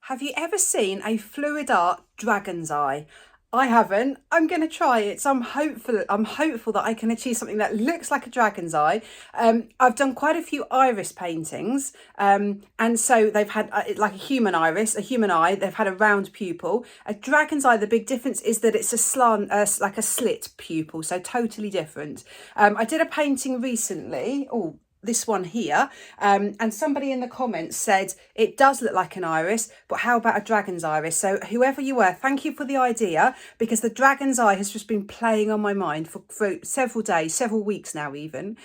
Have you ever seen a fluid art dragon's eye? I haven't. I'm going to try it. So I'm hopeful. I'm hopeful that I can achieve something that looks like a dragon's eye. I've done quite a few iris paintings, and so they've had like a human iris, a human eye. They've had a round pupil. A dragon's eye. The big difference is that it's a slant, like a slit pupil. So totally different. I did a painting recently. Oh, this one here, and somebody in the comments said it does look like an iris, but how about a dragon's iris? So whoever you were, thank you for the idea, because the dragon's eye has just been playing on my mind for several days, several weeks now even.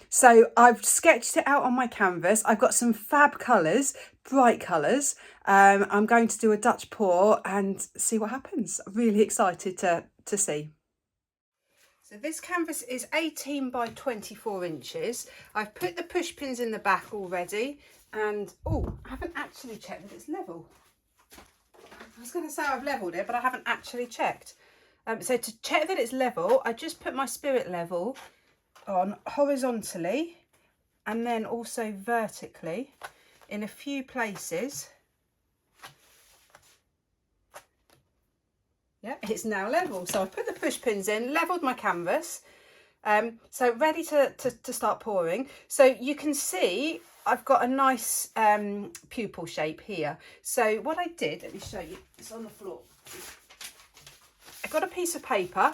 So I've sketched it out on my canvas. I've got some fab colours, bright colours. I'm going to do a Dutch pour and see what happens. I'm really excited to see. So this canvas is 18 by 24 inches. I've put the push pins in the back already, and oh, I haven't actually checked that it's level. I was going to say I've levelled it, but I haven't actually checked. So to check that it's level, I just put my spirit level on horizontally and then also vertically in a few places. Yeah, it's now level. So I've put the push pins in, levelled my canvas. So ready to start pouring. So you can see I've got a nice pupil shape here. So what I did, let me show you, it's on the floor. I got a piece of paper,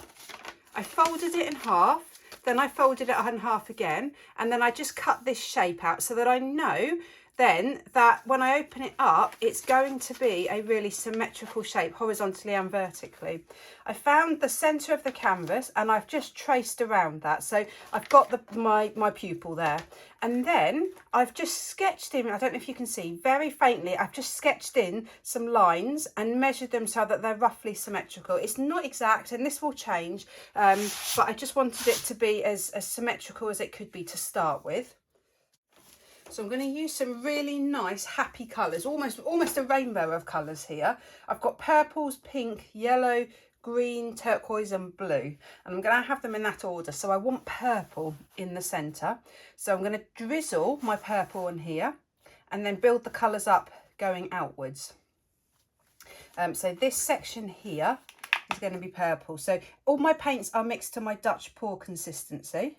I folded it in half, then I folded it in half again, and then I just cut this shape out so that I know then that when I open it up, it's going to be a really symmetrical shape, horizontally and vertically. I found the centre of the canvas and I've just traced around that. So I've got my pupil there. And then I've just sketched in, I don't know if you can see, very faintly, I've just sketched in some lines and measured them so that they're roughly symmetrical. It's not exact, and this will change, but I just wanted it to be as symmetrical as it could be to start with. So I'm going to use some really nice happy colours, almost a rainbow of colours here. I've got purples, pink, yellow, green, turquoise and blue. And I'm going to have them in that order. So I want purple in the centre. So I'm going to drizzle my purple on here and then build the colours up going outwards. So this section here is going to be purple. So all my paints are mixed to my Dutch pour consistency.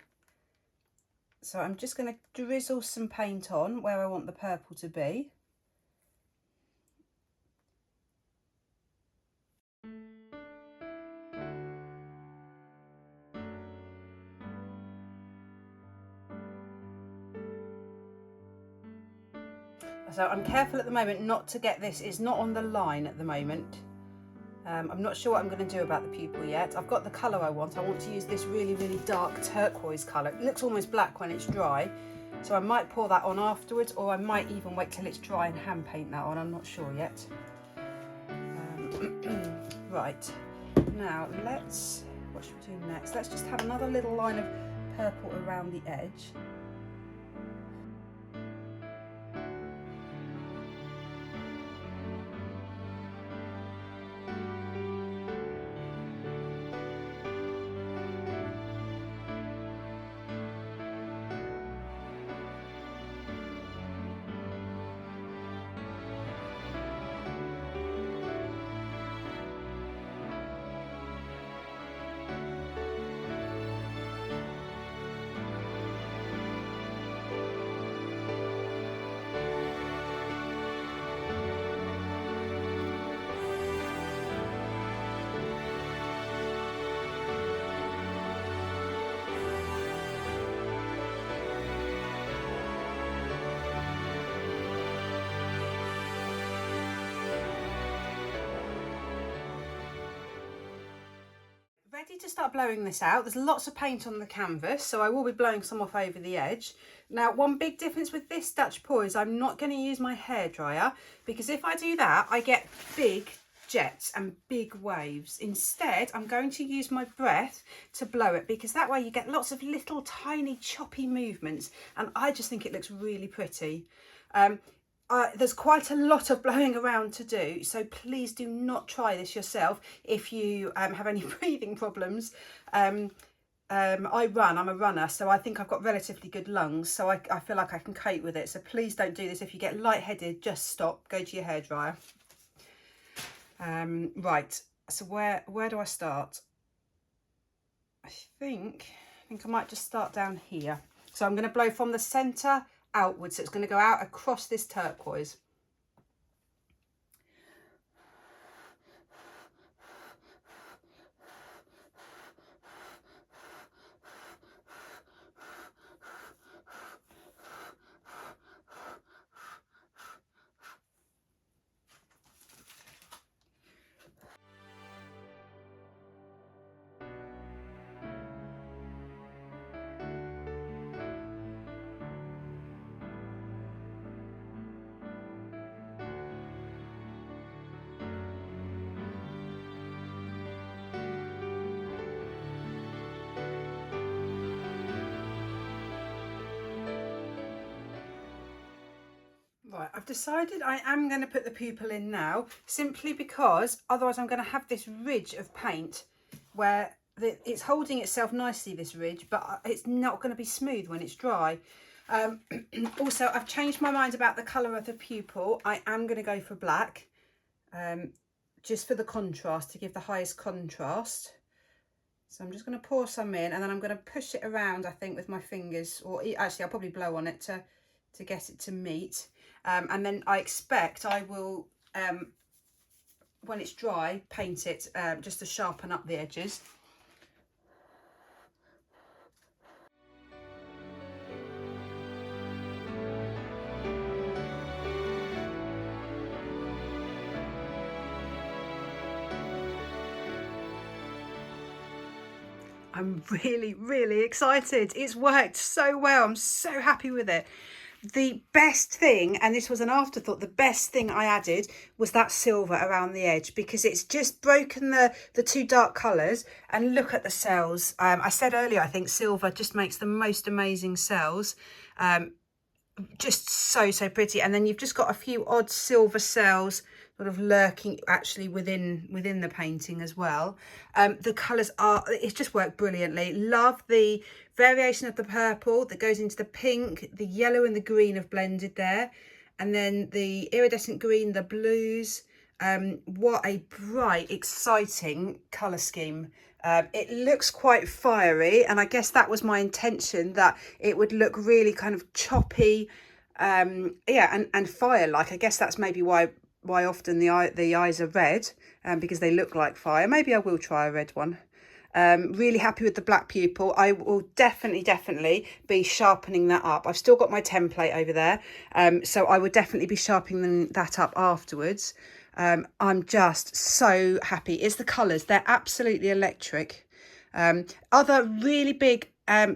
So I'm just going to drizzle some paint on where I want the purple to be. So I'm careful at the moment not to get this, it's not on the line at the moment. I'm not sure what I'm going to do about the pupil yet. I've got the colour I want. I want to use this really, really dark turquoise colour. It looks almost black when it's dry. So I might pour that on afterwards, or I might even wait till it's dry and hand paint that on. I'm not sure yet. Right, now what should we do next? Let's just have another little line of purple around the edge. Ready to start blowing this out. There's lots of paint on the canvas, so I will be blowing some off over the edge. Now, one big difference with this Dutch pour is I'm not going to use my hairdryer, because if I do that, I get big jets and big waves. Instead, I'm going to use my breath to blow it, because that way you get lots of little tiny choppy movements, and I just think it looks really pretty. There's quite a lot of blowing around to do, so please do not try this yourself if you have any breathing problems. I'm a runner, so I think I've got relatively good lungs, so I feel like I can cope with it. So please don't do this. If you get lightheaded, just stop, go to your hairdryer. Right, so where do I start? I think I might just start down here. So I'm going to blow from the centre outwards, so it's going to go out across this turquoise. Right, I've decided I am going to put the pupil in now, simply because otherwise I'm going to have this ridge of paint where it's holding itself nicely, this ridge, but it's not going to be smooth when it's dry. Also, I've changed my mind about the colour of the pupil. I am going to go for black, just for the contrast, to give the highest contrast. So I'm just going to pour some in, and then I'm going to push it around, I think, with my fingers, or actually I'll probably blow on it to get it to meet. And then I expect I will, when it's dry, paint it just to sharpen up the edges. I'm really excited. It's worked so well. I'm so happy with it. The best thing, and this was an afterthought, the best thing I added was that silver around the edge, because it's just broken the two dark colours. And look at the cells. I said earlier, I think silver just makes the most amazing cells. Just so pretty. And then you've just got a few odd silver cells sort of lurking actually within the painting as well. The colours it's just worked brilliantly. Love the variation of the purple that goes into the pink. The yellow and the green have blended there, and then the iridescent green, the blues. What a bright, exciting colour scheme. It looks quite fiery, and I guess that was my intention, that it would look really kind of choppy, yeah, and fire-like. I guess that's maybe why often the eyes are red, because they look like fire. Maybe I will try a red one. Really happy with the black pupil. I will definitely be sharpening that up. I've still got my template over there, so I would definitely be sharpening that up afterwards. I'm just so happy. It's the colours. They're absolutely electric. Other really big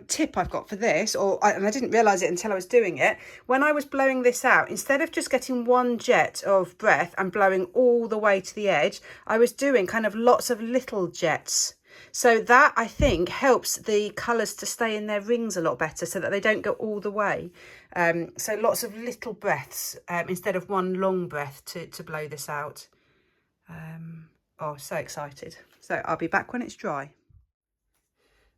tip I've got for this, and I didn't realise it until I was doing it, when I was blowing this out, instead of just getting one jet of breath and blowing all the way to the edge, I was doing kind of lots of little jets. So that, I think, helps the colours to stay in their rings a lot better, so that they don't go all the way. So lots of little breaths instead of one long breath to blow this out. Oh, so excited. So I'll be back when it's dry.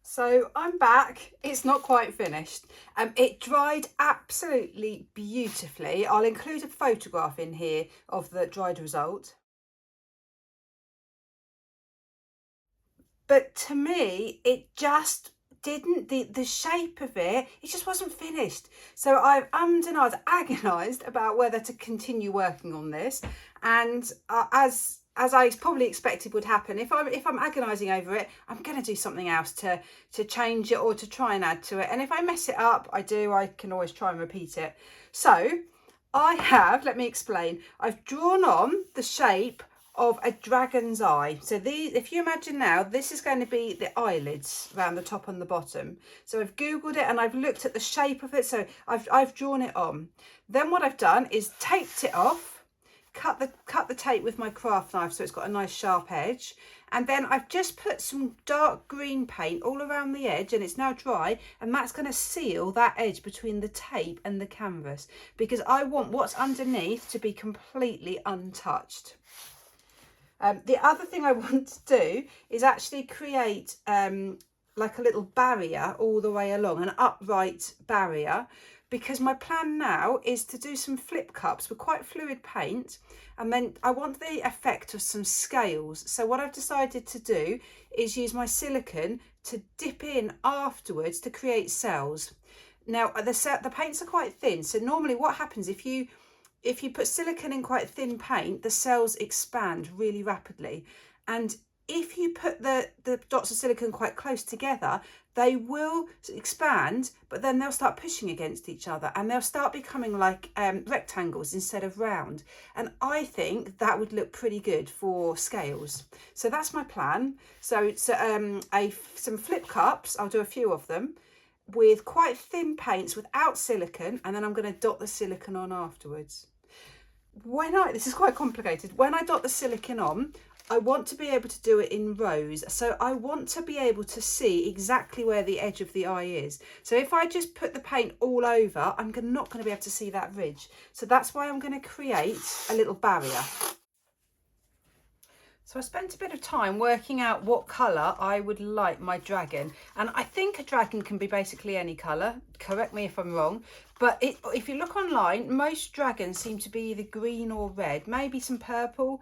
So I'm back. It's not quite finished. It dried absolutely beautifully. I'll include a photograph in here of the dried result. But to me, it just didn't, the shape of it just wasn't finished. So I've and I've agonised about whether to continue working on this. And as I probably expected would happen, if I'm agonising over it, I'm going to do something else to change it or to try and add to it. And if I mess it up, I can always try and repeat it. So let me explain. I've drawn on the shape of a dragon's eye. So these, if you imagine now, this is going to be the eyelids around the top and the bottom. So I've googled it and I've looked at the shape of it. So I've drawn it on. Then what I've done is taped it off, cut the tape with my craft knife so it's got a nice sharp edge, and then I've just put some dark green paint all around the edge, and it's now dry, and that's going to seal that edge between the tape and the canvas, because I want what's underneath to be completely untouched. The other thing I want to do is actually create like a little barrier all the way along, an upright barrier, because my plan now is to do some flip cups with quite fluid paint, and then I want the effect of some scales. So what I've decided to do is use my silicone to dip in afterwards to create cells. Now the paints are quite thin, so normally what happens if you put silicone in quite thin paint, the cells expand really rapidly, and if you put the dots of silicone quite close together, they will expand, but then they'll start pushing against each other and they'll start becoming like rectangles instead of round. And I think that would look pretty good for scales. So that's my plan. So it's some flip cups, I'll do a few of them, with quite thin paints without silicone, and then I'm going to dot the silicone on afterwards. This is quite complicated. When I dot the silicone on, I want to be able to do it in rows. So I want to be able to see exactly where the edge of the eye is. So if I just put the paint all over, I'm not going to be able to see that ridge. So that's why I'm going to create a little barrier. So I spent a bit of time working out what colour I would like my dragon. And I think a dragon can be basically any colour. Correct me if I'm wrong. But if you look online, most dragons seem to be either green or red, maybe some purple.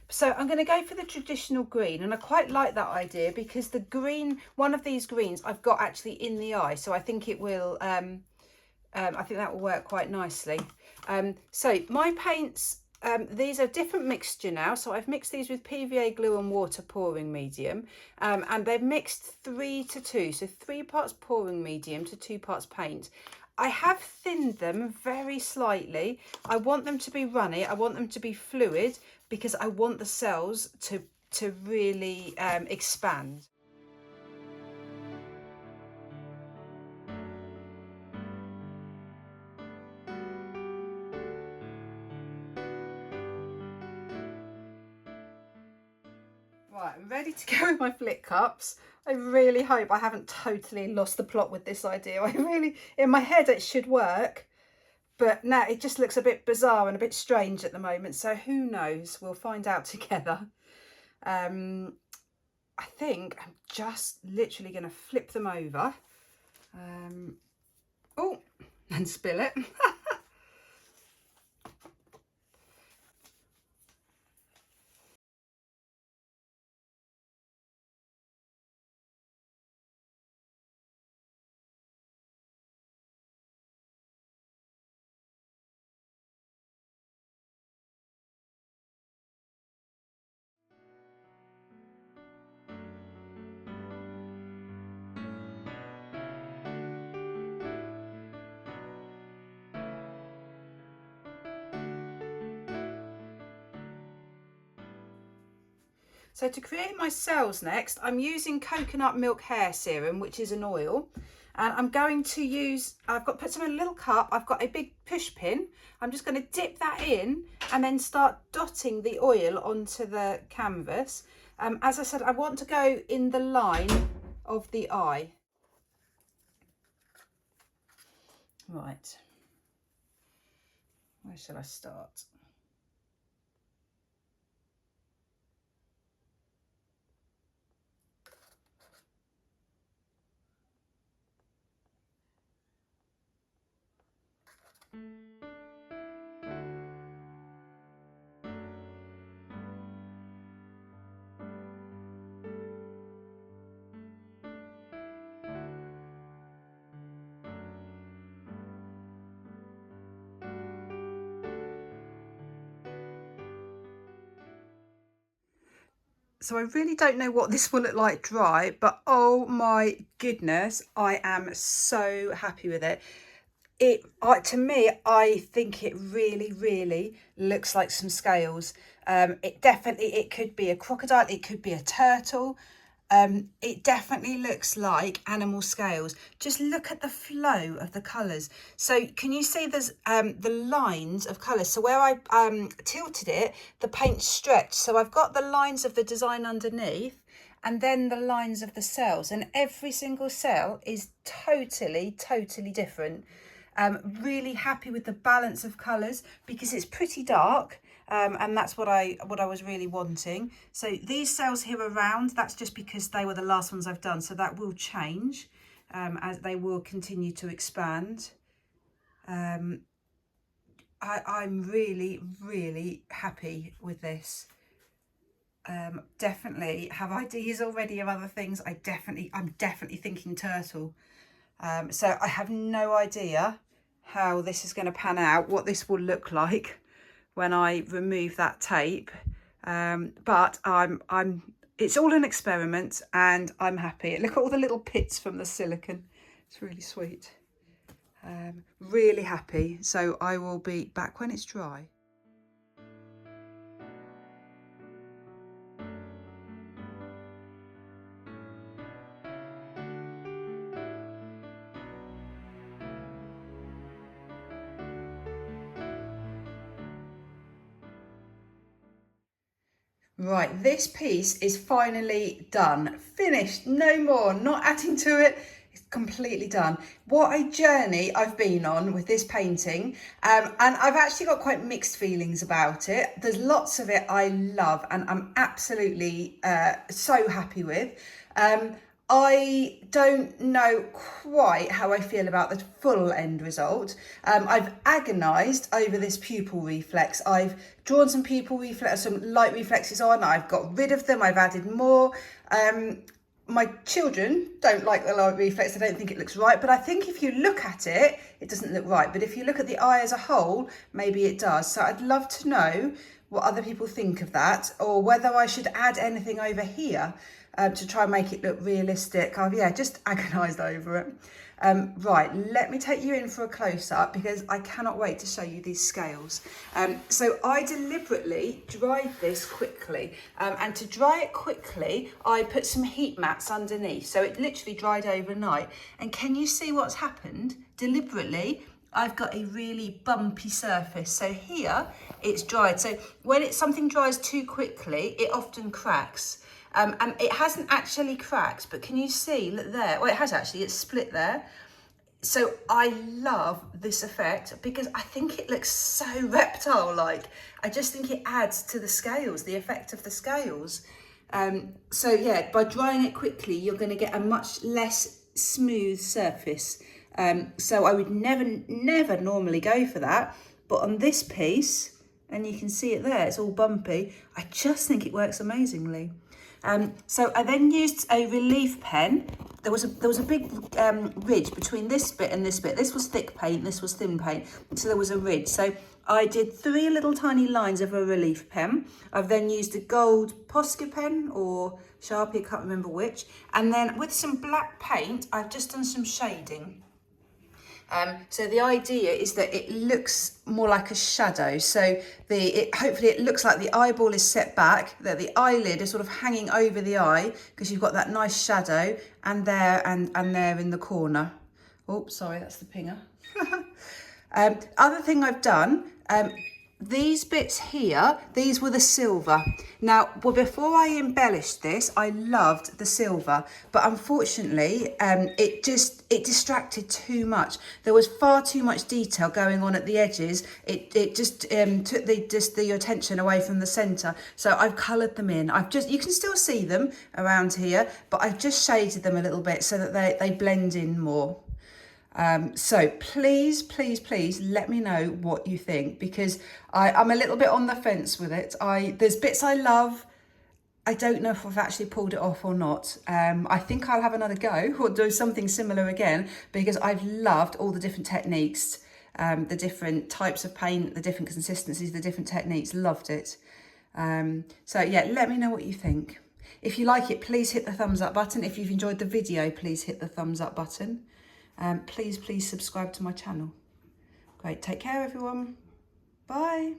So I'm going to go for the traditional green, and I quite like that idea because the green, one of these greens I've got actually in the eye, so I think it will I think that will work quite nicely. So my paints, these are different mixture now, so I've mixed these with PVA glue and water pouring medium, and they've mixed 3 to 2, so 3 parts pouring medium to 2 parts paint. I have thinned them very slightly. I want them to be runny, I want them to be fluid, because I want the cells to really expand. Right, I'm ready to go with my flip cups. I really hope I haven't totally lost the plot with this idea. In my head it should work, but now it just looks a bit bizarre and a bit strange at the moment. So who knows? We'll find out together. I think I'm just literally going to flip them over. Oh, and spill it. So to create my cells next, I'm using coconut milk hair serum, which is an oil. And I'm going to use, put some in a little cup. I've got a big push pin. I'm just going to dip that in and then start dotting the oil onto the canvas. As I said, I want to go in the line of the eye. Right. Where shall I start? So I really don't know what this will look like dry, but oh my goodness, I am so happy with it. To me, I think it really looks like some scales. It could be a crocodile, it could be a turtle. It definitely looks like animal scales. Just look at the flow of the colours. So can you see there's the lines of colours? So where I tilted it, the paint stretched. So I've got the lines of the design underneath and then the lines of the cells. And every single cell is totally different. Really happy with the balance of colours because it's pretty dark. and that's what I was really wanting. So these cells here around, that's just because they were the last ones I've done, so that will change as they will continue to expand. I'm really, really happy with this. Definitely have ideas already of other things. I'm definitely thinking turtle. So I have no idea how this is going to pan out, what this will look like when I remove that tape. But it's all an experiment and I'm happy. Look at all the little pits from the silicone. It's really sweet. Really happy. So I will be back when it's dry. Right, this piece is finally done, finished, no more, not adding to it, it's completely done. What a journey I've been on with this painting, and I've actually got quite mixed feelings about it. There's lots of it I love and I'm absolutely so happy with. I don't know quite how I feel about the full end result. I've agonised over this pupil reflex. I've drawn some pupil reflex, some light reflexes on. I've got rid of them. I've added more. My children don't like the light reflex. They don't think it looks right. But I think if you look at it, it doesn't look right. But if you look at the eye as a whole, maybe it does. So I'd love to know what other people think of that, or whether I should add anything over here to try and make it look realistic. I've just agonised over it. Right, let me take you in for a close-up because I cannot wait to show you these scales. So I deliberately dried this quickly, and to dry it quickly I put some heat mats underneath, so it literally dried overnight. And can you see what's happened? Deliberately I've got a really bumpy surface. So here it's dried. So when something dries too quickly, it often cracks. And it hasn't actually cracked, but can you see, look there? Well, it has actually, it's split there. So I love this effect because I think it looks so reptile-like. I just think it adds to the scales, the effect of the scales. So yeah, by drying it quickly, you're going to get a much less smooth surface. So I would never normally go for that. But on this piece, and you can see it there, it's all bumpy, I just think it works amazingly. So I then used a relief pen. There was a big ridge between this bit and this bit. This was thick paint, this was thin paint, so there was a ridge. So I did 3 little tiny lines of a relief pen. I've then used a gold Posca pen or Sharpie, I can't remember which. And then with some black paint, I've just done some shading. So the idea is that it looks more like a shadow. So hopefully it looks like the eyeball is set back, that the eyelid is sort of hanging over the eye because you've got that nice shadow, and there and there in the corner. Oh, sorry, that's the pinger. Other thing I've done, these bits here, these were the silver. Now, well, before I embellished this, I loved the silver, but unfortunately, it distracted too much. There was far too much detail going on at the edges. It just took the attention away from the center. So I've colored them in. You can still see them around here, but I've just shaded them a little bit so that they blend in more. So please let me know what you think, because I'm a little bit on the fence with it. There's bits I love. I don't know if I've actually pulled it off or not. I think I'll have another go or do something similar again, because I've loved all the different techniques, the different types of paint, the different consistencies, the different techniques. Loved it. So yeah, let me know what you think. If you like it, please hit the thumbs up button. If you've enjoyed the video, please hit the thumbs up button. Please subscribe to my channel. Great, take care everyone. Bye.